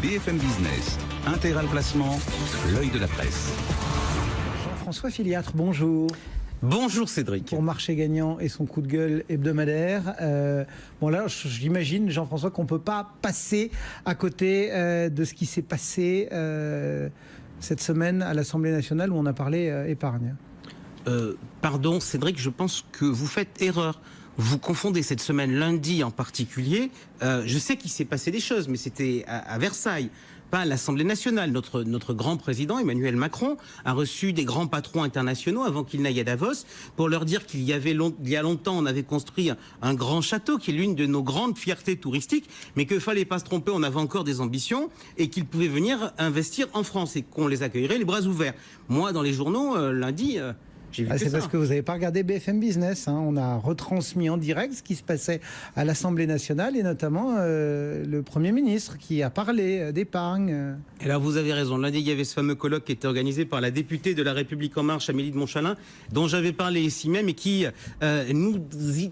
BFM Business, Intégral Placement, l'œil de la presse. Jean-François Filiatre, bonjour. Bonjour Cédric. Pour Marché Gagnant et son coup de gueule hebdomadaire. Bon là, j'imagine, Jean-François, qu'on ne peut pas passer à côté de ce qui s'est passé cette semaine à l'Assemblée nationale où on a parlé épargne. Pardon Cédric, je pense que vous faites erreur. Vous confondez cette semaine, lundi en particulier. Je sais qu'il s'est passé des choses, mais c'était à Versailles, pas à l'Assemblée nationale. Notre grand président, Emmanuel Macron, a reçu des grands patrons internationaux avant qu'il n'aille à Davos pour leur dire qu'il y a longtemps, on avait construit un grand château qui est l'une de nos grandes fiertés touristiques, mais qu'il ne fallait pas se tromper, on avait encore des ambitions et qu'ils pouvaient venir investir en France et qu'on les accueillerait les bras ouverts. Moi, dans les journaux, lundi... c'est parce que vous n'avez pas regardé BFM Business. On a retransmis en direct ce qui se passait à l'Assemblée nationale et notamment le Premier ministre qui a parlé d'épargne. Et là, vous avez raison. Lundi, il y avait ce fameux colloque qui était organisé par la députée de La République En Marche, Amélie de Montchalin, dont j'avais parlé ici même et qui, nous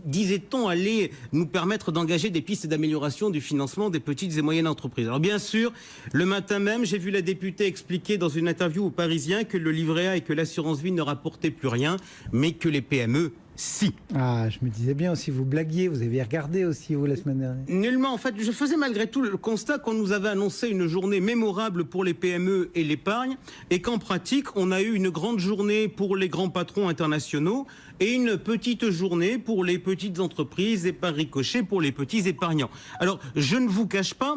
disait-on, allait nous permettre d'engager des pistes d'amélioration du financement des petites et moyennes entreprises. Alors bien sûr, le matin même, j'ai vu la députée expliquer dans une interview aux Parisiens que le livret A et que l'assurance vie ne rapportaient plus rien, mais que les PME, si. Ah, je me disais bien aussi, vous blaguiez, vous avez regardé aussi, vous, la semaine dernière. Nullement, en fait, je faisais malgré tout le constat qu'on nous avait annoncé une journée mémorable pour les PME et l'épargne, et qu'en pratique, on a eu une grande journée pour les grands patrons internationaux, et une petite journée pour les petites entreprises, et par ricochet pour les petits épargnants. Alors, je ne vous cache pas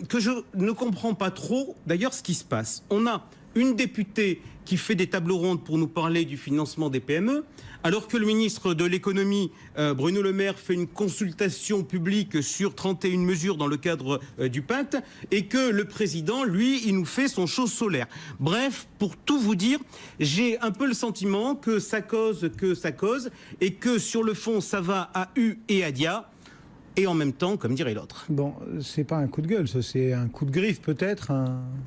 que je ne comprends pas trop, d'ailleurs, ce qui se passe. On a une députée qui fait des tables rondes pour nous parler du financement des PME, alors que le ministre de l'économie, Bruno Le Maire, fait une consultation publique sur 31 mesures dans le cadre du pacte, et que le président, lui, il nous fait son show solaire. Bref, pour tout vous dire, j'ai un peu le sentiment que ça cause, et que sur le fond, ça va à U et à dia. Et en même temps, comme dirait l'autre. Bon, c'est pas un coup de gueule, ça, c'est un coup de griffe peut-être.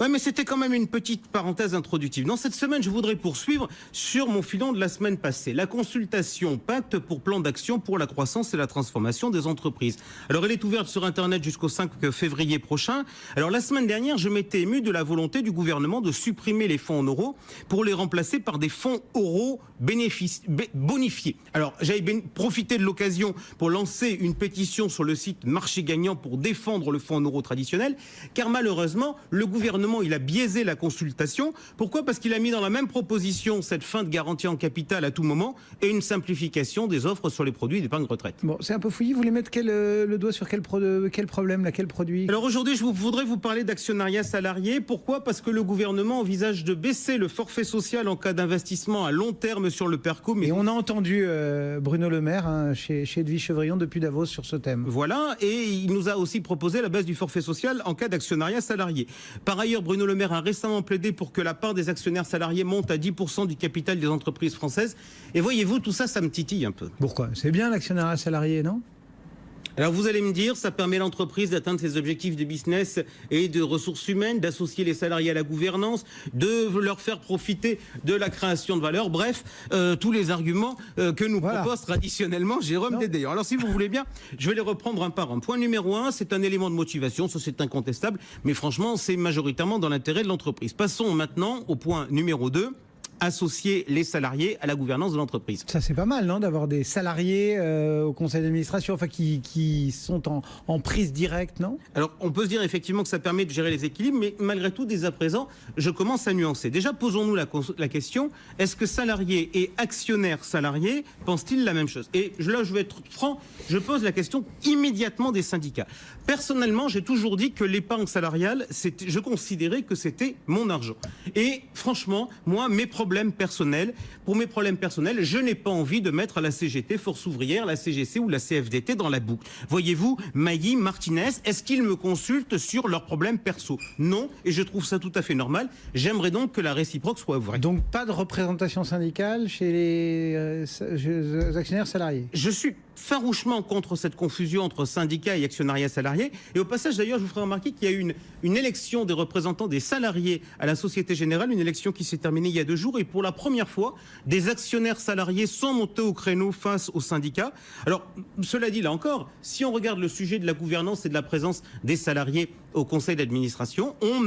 Ouais, mais c'était quand même une petite parenthèse introductive. Dans cette semaine, je voudrais poursuivre sur mon filon de la semaine passée. La consultation Pacte pour plan d'action pour la croissance et la transformation des entreprises. Alors, elle est ouverte sur Internet jusqu'au 5 février prochain. Alors, la semaine dernière, je m'étais ému de la volonté du gouvernement de supprimer les fonds en euros pour les remplacer par des fonds euros bonifiés. Alors, j'avais profité de l'occasion pour lancer une pétition sur le site Marché Gagnant pour défendre le fonds en euros traditionnel, car malheureusement, le gouvernement, il a biaisé la consultation. Pourquoi ? Parce qu'il a mis dans la même proposition cette fin de garantie en capital à tout moment et une simplification des offres sur les produits d'épargne retraite. Bon, c'est un peu fouillis. Vous voulez mettre le doigt sur quel problème, quel produit ? Alors aujourd'hui, je voudrais vous parler d'actionnariat salarié. Pourquoi ? Parce que le gouvernement envisage de baisser le forfait social en cas d'investissement à long terme sur le PERCO. Et on a entendu Bruno Le Maire chez Edwige Chevrillon depuis Davos sur ce thème. Voilà, et il nous a aussi proposé la baisse du forfait social en cas d'actionnariat salarié. Par ailleurs, Bruno Le Maire a récemment plaidé pour que la part des actionnaires salariés monte à 10% du capital des entreprises françaises. Et voyez-vous, tout ça, ça me titille un peu. Pourquoi ? C'est bien l'actionnariat salarié, non ? Alors vous allez me dire, ça permet à l'entreprise d'atteindre ses objectifs de business et de ressources humaines, d'associer les salariés à la gouvernance, de leur faire profiter de la création de valeur. Bref, tous les arguments que nous propose traditionnellement Jérôme Dédéan. Alors si vous voulez bien, je vais les reprendre un par un. Point numéro 1, c'est un élément de motivation, ça c'est incontestable, mais franchement c'est majoritairement dans l'intérêt de l'entreprise. Passons maintenant au point numéro 2. Associer les salariés à la gouvernance de l'entreprise. Ça c'est pas mal, non, d'avoir des salariés au conseil d'administration, enfin qui sont en prise directe, non ? Alors on peut se dire effectivement que ça permet de gérer les équilibres, mais malgré tout, dès à présent, je commence à nuancer. Déjà, posons-nous la question, est-ce que salariés et actionnaires salariés pensent-ils la même chose ? Et là, je vais être franc, je pose la question immédiatement des syndicats. Personnellement, j'ai toujours dit que l'épargne salariale, je considérais que c'était mon argent. Et franchement, moi, pour mes problèmes personnels, je n'ai pas envie de mettre la CGT, Force ouvrière, la CGC ou la CFDT dans la boucle. Voyez-vous, Mailly, Martinez, est-ce qu'ils me consultent sur leurs problèmes perso ? Non, et je trouve ça tout à fait normal. J'aimerais donc que la réciproque soit vraie. Donc pas de représentation syndicale chez les actionnaires salariés ? Je suis farouchement contre cette confusion entre syndicats et actionnariat salarié. Et au passage, d'ailleurs, je vous ferai remarquer qu'il y a eu une élection des représentants des salariés à la Société Générale, une élection qui s'est terminée il y a 2 jours. Et pour la première fois, des actionnaires salariés sont montés au créneau face aux syndicats. Alors, cela dit, là encore, si on regarde le sujet de la gouvernance et de la présence des salariés au conseil d'administration, on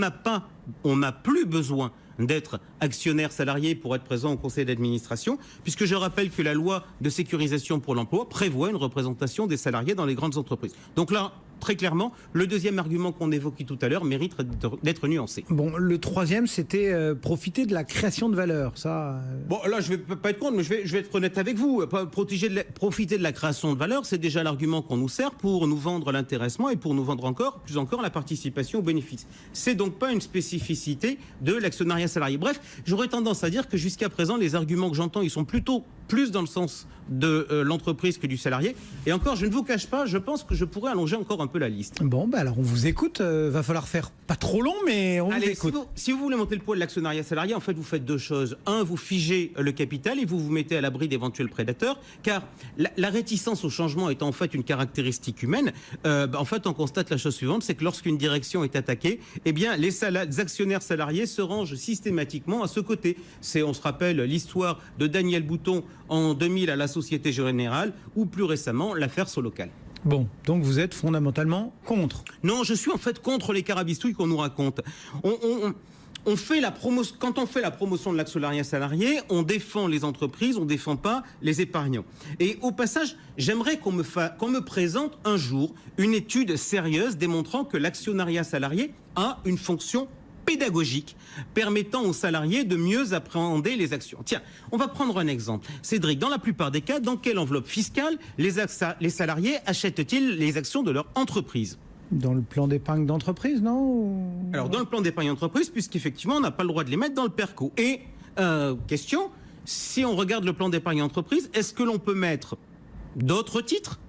n'a plus besoin d'être actionnaire salarié pour être présent au conseil d'administration, puisque je rappelle que la loi de sécurisation pour l'emploi prévoit une représentation des salariés dans les grandes entreprises. Donc là, très clairement, le deuxième argument qu'on évoquait tout à l'heure mérite d'être nuancé. Bon, le troisième, c'était profiter de la création de valeur. Ça. Bon, là, je ne vais pas être contre, mais je vais être honnête avec vous. Profiter de la création de valeur, c'est déjà l'argument qu'on nous sert pour nous vendre l'intéressement et pour nous vendre plus encore la participation aux bénéfices. C'est donc pas une spécificité de l'actionnariat salarié. Bref, j'aurais tendance à dire que jusqu'à présent, les arguments que j'entends, ils sont plutôt plus dans le sens de l'entreprise que du salarié. Et encore, je ne vous cache pas, je pense que je pourrais allonger encore un peu la liste. Bon, bah alors on vous écoute. Va falloir faire pas trop long, mais on vous écoute. Si vous voulez monter le poids de l'actionnariat salarié, en fait, vous faites 2 choses. Un, vous figez le capital et vous vous mettez à l'abri d'éventuels prédateurs, car la réticence au changement étant en fait une caractéristique humaine, en fait, on constate la chose suivante, c'est que lorsqu'une direction est attaquée, eh bien, les actionnaires salariés se rangent systématiquement à ce côté. On se rappelle l'histoire de Daniel Bouton en 2000 à la Société Générale, ou plus récemment, l'affaire Solocal. Bon, donc vous êtes fondamentalement contre. Non, je suis en fait contre les carabistouilles qu'on nous raconte. Quand on fait la promotion de l'actionnariat salarié, on défend les entreprises, on ne défend pas les épargnants. Et au passage, j'aimerais qu'on me présente un jour une étude sérieuse démontrant que l'actionnariat salarié a une fonction pédagogique permettant aux salariés de mieux appréhender les actions. Tiens, on va prendre un exemple. Cédric, dans la plupart des cas, dans quelle enveloppe fiscale les salariés achètent-ils les actions de leur entreprise ? Dans le plan d'épargne d'entreprise, non ? Alors, dans le plan d'épargne d'entreprise, puisqu'effectivement, on n'a pas le droit de les mettre dans le PERCO. Et, question, si on regarde le plan d'épargne d'entreprise, est-ce que l'on peut mettre d'autres titres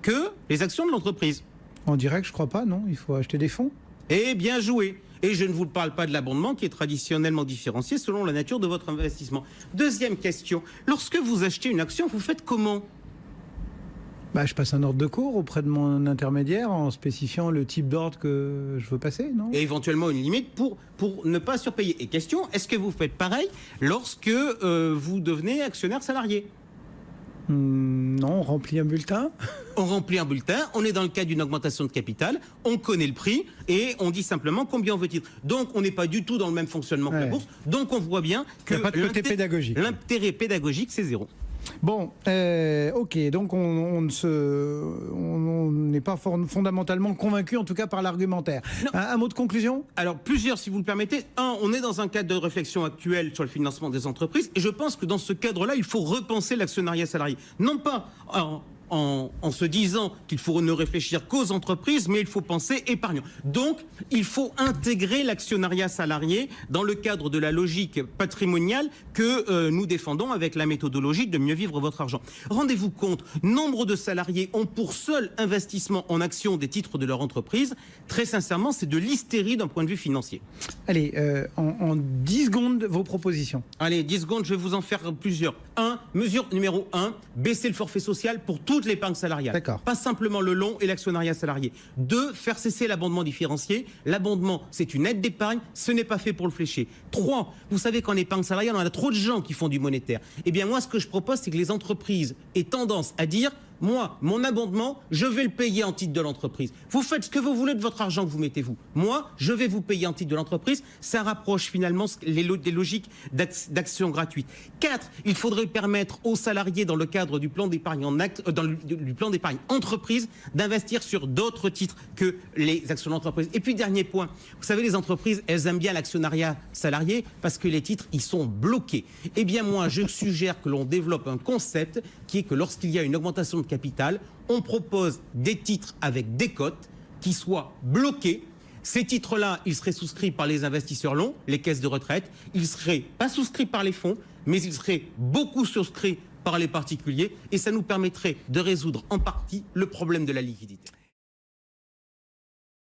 que les actions de l'entreprise ? En direct, je crois pas, non ? Il faut acheter des fonds ? Eh bien joué. Et je ne vous parle pas de l'abondement qui est traditionnellement différencié selon la nature de votre investissement. Deuxième question, lorsque vous achetez une action, vous faites comment ? Bah, je passe un ordre de cours auprès de mon intermédiaire en spécifiant le type d'ordre que je veux passer, non ? Et éventuellement une limite pour ne pas surpayer. Et question, est-ce que vous faites pareil lorsque vous devenez actionnaire salarié ? Non, on remplit un bulletin. On remplit un bulletin, on est dans le cadre d'une augmentation de capital, on connaît le prix et on dit simplement combien on veut titre. Donc on n'est pas du tout dans le même fonctionnement que la bourse. Donc on voit bien que l'intérêt pédagogique, c'est 0. Bon, ok, donc on n'est pas fondamentalement convaincu, en tout cas par l'argumentaire. Un mot de conclusion ? Alors plusieurs, si vous le permettez. Un, on est dans un cadre de réflexion actuel sur le financement des entreprises, et je pense que dans ce cadre-là, il faut repenser l'actionnariat salarié. Non pas en se disant qu'il faut ne réfléchir qu'aux entreprises, mais il faut penser épargnant. Donc, il faut intégrer l'actionnariat salarié dans le cadre de la logique patrimoniale que nous défendons avec la méthodologie de mieux vivre votre argent. Rendez-vous compte, nombre de salariés ont pour seul investissement en actions des titres de leur entreprise. Très sincèrement, c'est de l'hystérie d'un point de vue financier. Allez, en 10 secondes, vos propositions. Allez, 10 secondes, je vais vous en faire plusieurs. Mesure numéro 1, baisser le forfait social pour toute l'épargne salariale. D'accord. Pas simplement le long et l'actionnariat salarié. 2, faire cesser l'abondement différencié. L'abondement, c'est une aide d'épargne, ce n'est pas fait pour le flécher. 3, vous savez qu'en épargne salariale, on a trop de gens qui font du monétaire. Eh bien, moi, ce que je propose, c'est que les entreprises aient tendance à dire: moi, mon abondement, je vais le payer en titre de l'entreprise. Vous faites ce que vous voulez de votre argent que vous mettez-vous. Moi, je vais vous payer en titre de l'entreprise. Ça rapproche finalement des logiques d'action gratuite. 4, il faudrait permettre aux salariés, dans le cadre du plan d'épargne du plan d'épargne entreprise, d'investir sur d'autres titres que les actions d'entreprise. Et puis, dernier point, vous savez, les entreprises, elles aiment bien l'actionnariat salarié parce que les titres, ils sont bloqués. Eh bien, moi, je suggère que l'on développe un concept qui est que lorsqu'il y a une augmentation de capital, on propose des titres avec des cotes qui soient bloqués. Ces titres-là, ils seraient souscrits par les investisseurs longs, les caisses de retraite. Ils ne seraient pas souscrits par les fonds, mais ils seraient beaucoup souscrits par les particuliers. Et ça nous permettrait de résoudre en partie le problème de la liquidité.